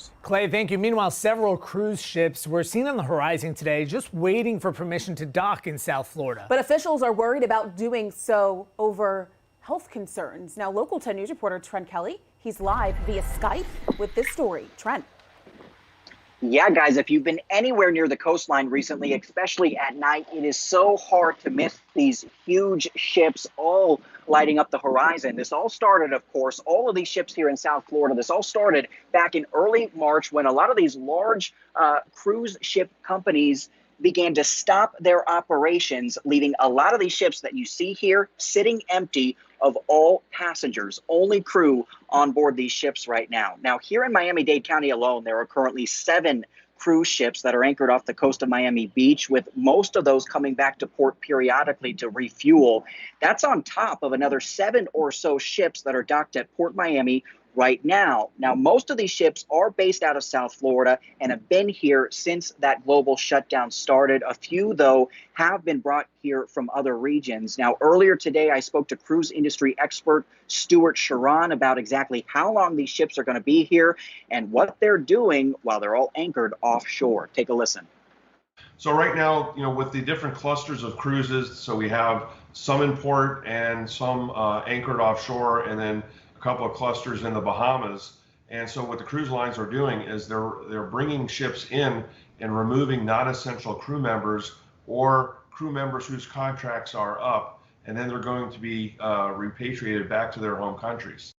News. Clay, thank you. Meanwhile, several cruise ships were seen on the horizon today, just waiting for permission to dock in South Florida. But officials are worried about doing so over health concerns. Now, Local 10 News reporter Trent Kelly, he's live via Skype with this story. Trent. Yeah, guys, if you've been anywhere near the coastline recently, especially at night, it is so hard to miss these huge ships all lighting up the horizon. This all started, of course, all of these ships here in South Florida, this all started back in early March when a lot of these large cruise ship companies began to stop their operations, leaving a lot of these ships that you see here sitting empty of all passengers, only crew on board these ships right now. Now, here in Miami-Dade County alone, there are currently 7 cruise ships that are anchored off the coast of Miami Beach, with most of those coming back to port periodically to refuel. That's on top of another 7 or so ships that are docked at Port Miami right now. Now, most of these ships are based out of South Florida and have been here since that global shutdown started. A few, though, have been brought here from other regions. Now, earlier today, I spoke to cruise industry expert Stuart Sharon about exactly how long these ships are going to be here and what they're doing while they're all anchored offshore. Take a listen. So right now, with the different clusters of cruises, so we have some in port and some anchored offshore, and then a couple of clusters in the Bahamas. And so what the cruise lines are doing is they're bringing ships in and removing non-essential crew members or crew members whose contracts are up, and then they're going to be repatriated back to their home countries.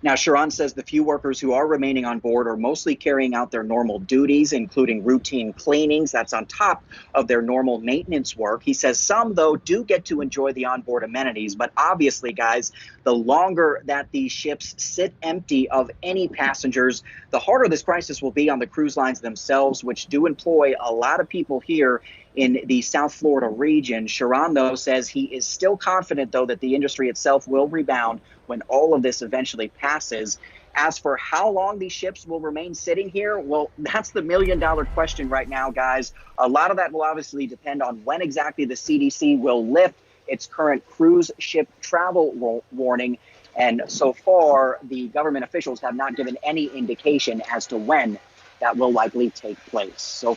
Now, Sharon says the few workers who are remaining on board are mostly carrying out their normal duties, including routine cleanings. That's on top of their normal maintenance work. He says some, though, do get to enjoy the onboard amenities. But obviously, guys, the longer that these ships sit empty of any passengers, the harder this crisis will be on the cruise lines themselves, which do employ a lot of people here in the South Florida region. Sharon, though, says he is still confident, though, that the industry itself will rebound when all of this eventually passes. As for how long these ships will remain sitting here, well, that's the million-dollar question right now, guys. A lot of that will obviously depend on when exactly the CDC will lift its current cruise ship travel warning. And so far, the government officials have not given any indication as to when that will likely take place. So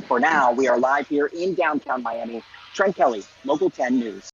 for now, we are live here in downtown Miami. Trent Kelly, Local 10 News.